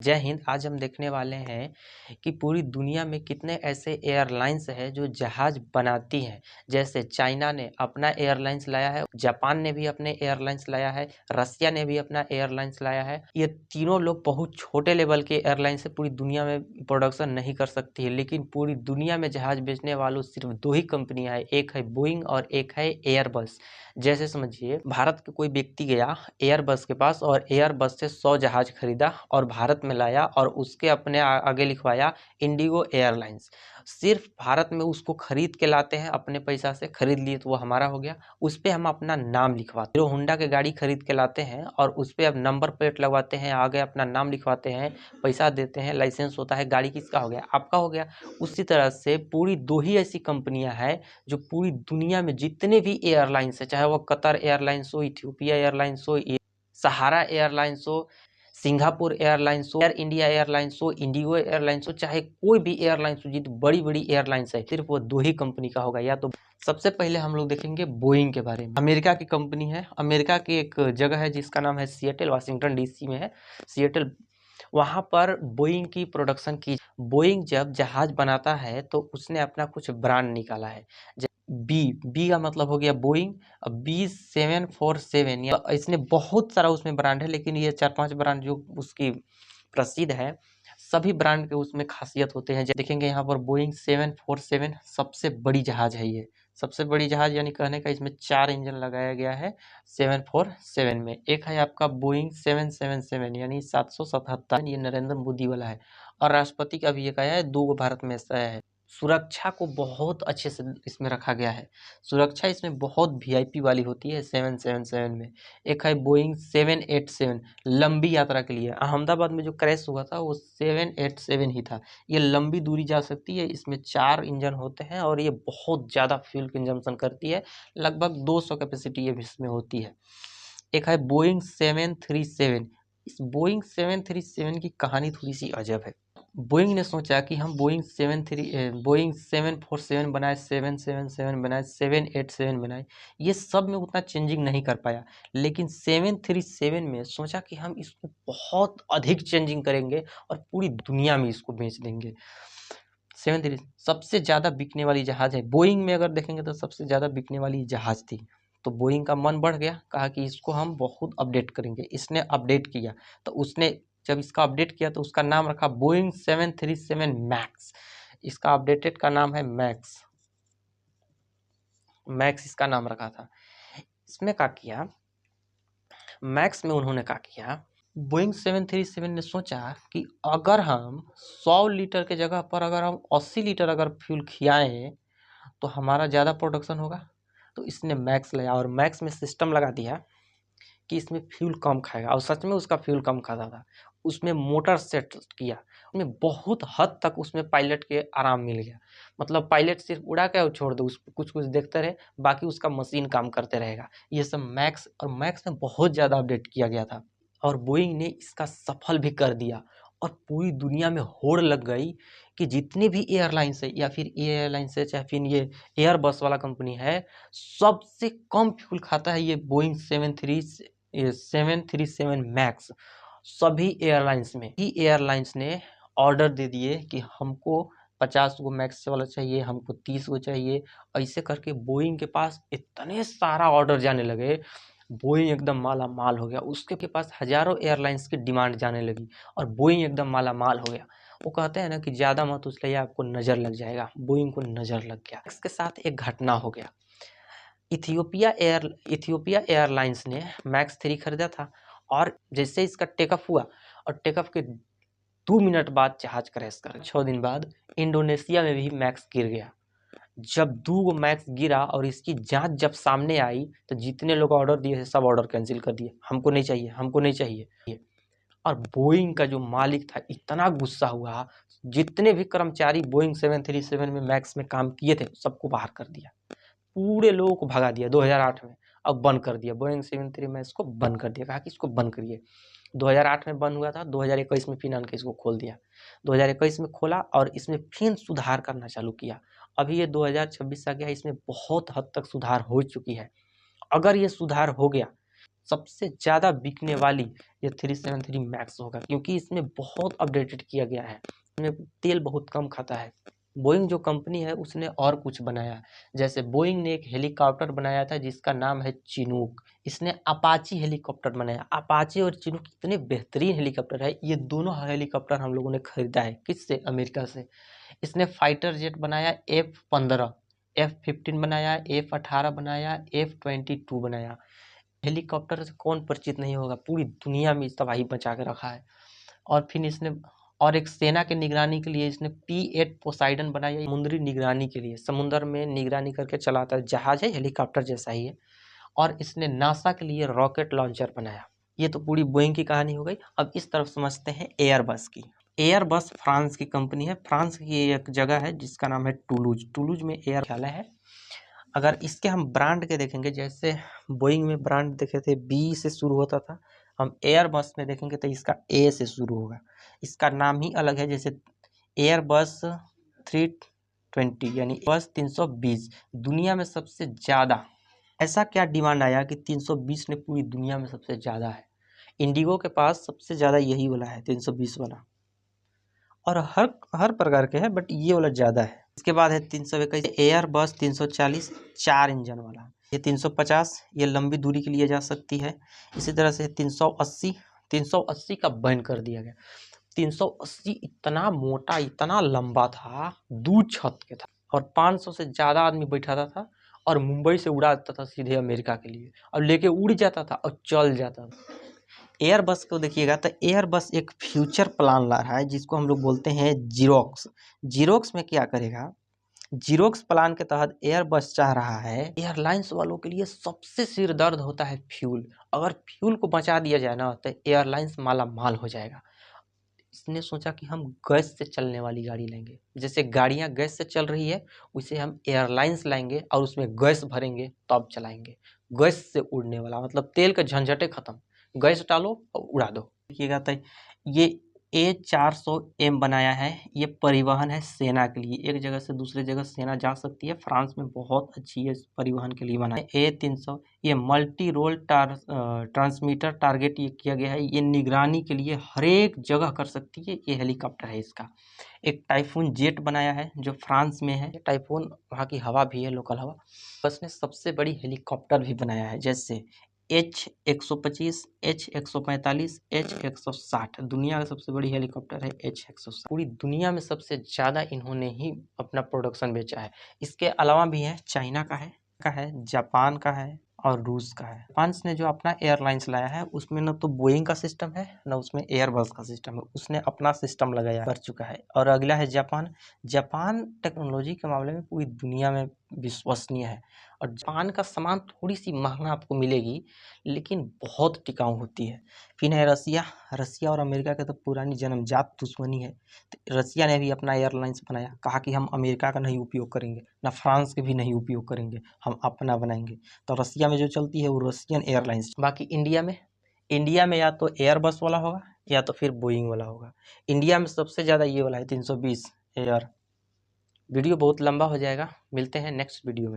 जय हिंद। आज हम देखने वाले हैं कि पूरी दुनिया में कितने ऐसे एयरलाइंस हैं जो जहाज बनाती हैं। जैसे चाइना ने अपना एयरलाइंस लाया है, जापान ने भी अपने एयरलाइंस लाया है, रसिया ने भी अपना एयरलाइंस लाया है। ये तीनों लोग बहुत छोटे लेवल के एयरलाइंस से पूरी दुनिया में प्रोडक्शन नहीं कर सकती है, लेकिन पूरी दुनिया में जहाज बेचने वालों सिर्फ दो ही कंपनियां हैं, एक है बोइंग और एक है एयरबस। जैसे समझिए, भारत के कोई व्यक्ति गया एयरबस के पास और एयरबस से 100 जहाज खरीदा और भारत में लाया और उसके अपने आगे लिखवाया इंडिगो एयरलाइंस। सिर्फ भारत में उसको खरीद के लाते हैं, अपने पैसा से खरीद लिए तो वो हमारा हो गया। उस पर हम अपना नाम लिखवाते हैं। हीरो होंडा के गाड़ी खरीद के लाते हैं और उस पर अब नंबर प्लेट लगवाते हैं, आगे अपना नाम लिखवाते हैं, पैसा देते हैं, लाइसेंस होता है, गाड़ी किसका हो गया? आपका हो गया। उसी तरह से पूरी दो ही ऐसी कंपनियां हैं जो पूरी दुनिया में जितने भी एयरलाइंस है, चाहे वो कतर एयरलाइंस हो, इथियोपिया एयरलाइंस हो, सहारा एयरलाइंस हो, सिंगापुर एयरलाइंस हो, एयर इंडिया एयरलाइंस हो, इंडिगो एयरलाइंस हो, चाहे कोई भी एयरलाइंस हो, जितनी बड़ी बड़ी एयरलाइंस है सिर्फ वो दो ही कंपनी का होगा। या तो सबसे पहले हम लोग देखेंगे बोइंग के बारे में। अमेरिका की कंपनी है, अमेरिका की एक जगह है जिसका नाम है सिएटल, वाशिंगटन डीसी में है सिएटल। वहां पर बोइंग की प्रोडक्शन की। बोइंग जब जहाज बनाता है तो उसने अपना कुछ ब्रांड निकाला है। बी बी का मतलब हो गया बोइंग। B747, या इसने बहुत सारा उसमें ब्रांड है, लेकिन ये 4-5 ब्रांड जो उसकी प्रसिद्ध है, सभी ब्रांड के उसमें खासियत होते हैं। देखेंगे यहाँ पर बोइंग 747 सबसे बड़ी जहाज है। ये सबसे बड़ी जहाज यानी कहने का इसमें 4 इंजन लगाया गया है 747 में। एक है आपका बोइंग 777 यानी 777, ये नरेंद्र मोदी वाला है और राष्ट्रपति का भी एक आया है, 2 भारत में ऐसा है। सुरक्षा को बहुत अच्छे से इसमें रखा गया है। सुरक्षा इसमें बहुत वीआईपी वाली होती है 777 में। एक है बोइंग 787 लंबी यात्रा के लिए। अहमदाबाद में जो क्रैश हुआ था वो 787 ही था। ये लंबी दूरी जा सकती है। इसमें 4 इंजन होते हैं और ये बहुत ज़्यादा फ्यूल कंजम्पशन करती है, लगभग 200 कैपेसिटी ये इसमें होती है। एक है बोइंग 737। इस बोइंग 737 की कहानी थोड़ी सी अजब है। बोइंग ने सोचा कि हम बोइंग 747 बनाए, 777 बनाए, 787 बनाए, ये सब में उतना चेंजिंग नहीं कर पाया। लेकिन 737 में सोचा कि हम इसको बहुत अधिक चेंजिंग करेंगे और पूरी दुनिया में इसको बेच देंगे। 737 सबसे ज़्यादा बिकने वाली जहाज है। बोइंग में अगर देखेंगे तो सबसे ज़्यादा बिकने वाली जहाज थी। तो बोइंग का मन बढ़ गया, कहा कि इसको हम बहुत अपडेट करेंगे। इसने अपडेट किया, तो उसने जब इसका अपडेट किया तो उसका नाम रखा बोइंग 737 मैक्स। इसका अपडेटेड का नाम है मैक्स। मैक्स इसका नाम रखा था। इसमें क्या किया, मैक्स में उन्होंने क्या किया, बोइंग 737 ने सोचा कि अगर हम 100 लीटर के जगह पर अगर हम 80 लीटर अगर फ्यूल खियाएं तो हमारा ज़्यादा प्रोडक्शन होगा। तो इसने मैक्स लाया और मैक्स में सिस्टम लगा दिया कि इसमें फ्यूल कम खाएगा, और सच में उसका फ्यूल कम खाता था। उसमें मोटर सेट किया, उसमें बहुत हद तक उसमें पायलट के आराम मिल गया। मतलब पायलट सिर्फ उड़ा के छोड़ दो, उस कुछ कुछ देखते रहे, बाकी उसका मशीन काम करते रहेगा। ये सब मैक्स, और मैक्स में बहुत ज़्यादा अपडेट किया गया था और बोइंग ने इसका सफल भी कर दिया। और पूरी दुनिया में होड़ लग गई कि जितने भी एयरलाइंस है, या फिर एयरलाइंस है, चाहे फिर ये एयरबस वाला कंपनी है, सबसे कम फ्यूल खाता है ये बोइंग 737 मैक्स। सभी एयरलाइंस में ही एयरलाइंस ने ऑर्डर दे दिए कि हमको 50 गो मैक्स वाला चाहिए, हमको 30 गो चाहिए। ऐसे करके बोइंग के पास इतने सारा ऑर्डर जाने लगे, बोइंग एकदम माला माल हो गया। उसके पास हजारों एयरलाइंस की डिमांड जाने लगी और बोइंग एकदम माला माल हो गया। वो कहते हैं ना कि ज़्यादा मत उछलिए, आपको नज़र लग जाएगा। बोइंग को नज़र लग गया। इसके साथ एक घटना हो गया। इथियोपिया एयरलाइंस ने मैक्स 3 खरीदा था और जैसे इसका टेकअप हुआ और टेकअप के 2 मिनट बाद जहाज क्रैश कर। 6 दिन बाद इंडोनेशिया में भी मैक्स गिर गया। जब 2 गो मैक्स गिरा और इसकी जांच जब सामने आई तो जितने लोग ऑर्डर दिए थे सब ऑर्डर कैंसिल कर दिए, हमको नहीं चाहिए, हमको नहीं चाहिए। और बोइंग का जो मालिक था इतना गुस्सा हुआ, जितने भी कर्मचारी बोइंग 737 में मैक्स में काम किए थे सबको बाहर कर दिया, पूरे लोगों को भगा दिया 2008 में। अब बंद कर दिया बोइंग 73 में, इसको बंद कर दिया, कहा कि इसको बंद करिए। 2008 में बंद हुआ था, 2021 में फिर आन के इसको खोल दिया। 2021 में खोला और इसमें फिर सुधार करना चालू किया। अभी ये 2026 आ गया, इसमें बहुत हद तक सुधार हो चुकी है। अगर ये सुधार हो गया, सबसे ज़्यादा बिकने वाली ये 373 मैक्स होगा, क्योंकि इसमें बहुत अपडेटेड किया गया है, इसमें तेल बहुत कम खाता है। बोइंग जो कंपनी है उसने और कुछ बनाया, जैसे बोइंग ने एक हेलीकॉप्टर बनाया था जिसका नाम है चिनूक। इसने अपाची हेलीकॉप्टर बनाया। अपाची और चिनूक इतने बेहतरीन हेलीकॉप्टर है, ये दोनों हेलीकॉप्टर हम लोगों ने खरीदा है। किससे? अमेरिका से। इसने फाइटर जेट बनाया F-15, F-15 बनाया, F-18 बनाया, F-22 बनाया। हेलीकॉप्टर से कौन परिचित नहीं होगा, पूरी दुनिया में इस तबाही मचा के रखा है। और फिर इसने और एक सेना के निगरानी के लिए इसने P-8 पोसाइडन बनाया, समुद्री निगरानी के लिए, समुद्र में निगरानी करके चलाता है, जहाज है, हेलीकॉप्टर जैसा ही है। और इसने नासा के लिए रॉकेट लॉन्चर बनाया। ये तो पूरी बोइंग की कहानी हो गई। अब इस तरफ समझते हैं एयरबस की। एयरबस फ्रांस की कंपनी है। फ्रांस की एक जगह है जिसका नाम है टूलूज। टूलूज में एयर मुख्यालय है। अगर इसके हम ब्रांड के देखेंगे, जैसे बोइंग में ब्रांड देखे थे बी से शुरू होता था, हम एयरबस में देखेंगे तो इसका ए से शुरू होगा। इसका नाम ही अलग है, जैसे एयरबस 320 यानी बस 320 दुनिया में सबसे ज़्यादा। ऐसा क्या डिमांड आया कि 320 ने पूरी दुनिया में सबसे ज़्यादा है। इंडिगो के पास सबसे ज़्यादा यही वाला है, 320 वाला, और हर प्रकार के है, बट ये वाला ज़्यादा है। इसके बाद है 321 एयरबस 340 4 इंजन वाला। ये 350 ये लंबी दूरी के लिए जा सकती है। इसी तरह से 380 का बैन कर दिया गया। 380 इतना मोटा, इतना लंबा था, 2 छत के था, और 500 से ज़्यादा आदमी बैठाता था, और मुंबई से उड़ा देता था सीधे अमेरिका के लिए, और लेके उड़ जाता था और चल जाता था। एयरबस को देखिएगा तो एयरबस एक फ्यूचर प्लान ला रहा है जिसको हम लोग बोलते हैं जीरोक्स। जीरोक्स में क्या करेगा? जीरोक्स प्लान के तहत एयरबस चाह रहा है, एयरलाइंस वालों के लिए सबसे सिर दर्द होता है फ्यूल। अगर फ्यूल को बचा दिया जाए ना तो एयरलाइंस माला माल हो जाएगा। इसने सोचा कि हम गैस से चलने वाली गाड़ी लेंगे, जैसे गाड़ियां गैस से चल रही है वैसे हम एयरलाइंस लाएंगे और उसमें गैस भरेंगे तब चलाएंगे। गैस से उड़ने वाला मतलब तेल के झंझटे खत्म, गैस डालो और उड़ा दो। देखिएगा तो ये A400M बनाया है। ये परिवहन है सेना के लिए, एक जगह से दूसरे जगह सेना जा सकती है। फ्रांस में बहुत अच्छी है परिवहन के लिए बना है। A300 ये मल्टी रोल ट्रांसमीटर टारगेट ये किया गया है, ये निगरानी के लिए हर एक जगह कर सकती है। ये हेलीकॉप्टर है इसका। एक टाइफून जेट बनाया है जो फ्रांस में है। टाइफून वहाँ की हवा भी है, लोकल हवा। बस ने सबसे बड़ी हेलीकॉप्टर भी बनाया है, जैसे H-125, H-145, H-160। दुनिया का सबसे बड़ी हेलीकॉप्टर है H-160। पूरी दुनिया में सबसे ज़्यादा इन्होंने ही अपना प्रोडक्शन बेचा है। इसके अलावा भी है, चाइना का है, जापान का है और रूस का है। फ्रांस ने जो अपना एयरलाइंस लाया है उसमें न तो बोइंग का सिस्टम है न उसमें एयरबस का सिस्टम है, उसने अपना सिस्टम लगाया कर चुका है। और अगला है जापान। जापान टेक्नोलॉजी के मामले में पूरी दुनिया में विश्वसनीय है, और जापान का सामान थोड़ी सी महंगा आपको मिलेगी लेकिन बहुत टिकाऊ होती है। फिर है रसिया। रसिया और अमेरिका के तो पुरानी जन्मजात दुश्मनी है। तो रसिया ने भी अपना एयरलाइंस बनाया, कहा कि हम अमेरिका का नहीं उपयोग करेंगे, ना फ्रांस के भी नहीं उपयोग करेंगे, हम अपना बनाएंगे। तो रसिया में जो चलती है वो रसियन एयरलाइंस। बाकी इंडिया में या तो एयरबस वाला होगा या तो फिर बोइंग वाला होगा। इंडिया में सबसे ज़्यादा ये वाला है 320 एयर। वीडियो बहुत लंबा हो जाएगा, मिलते हैं नेक्स्ट वीडियो में।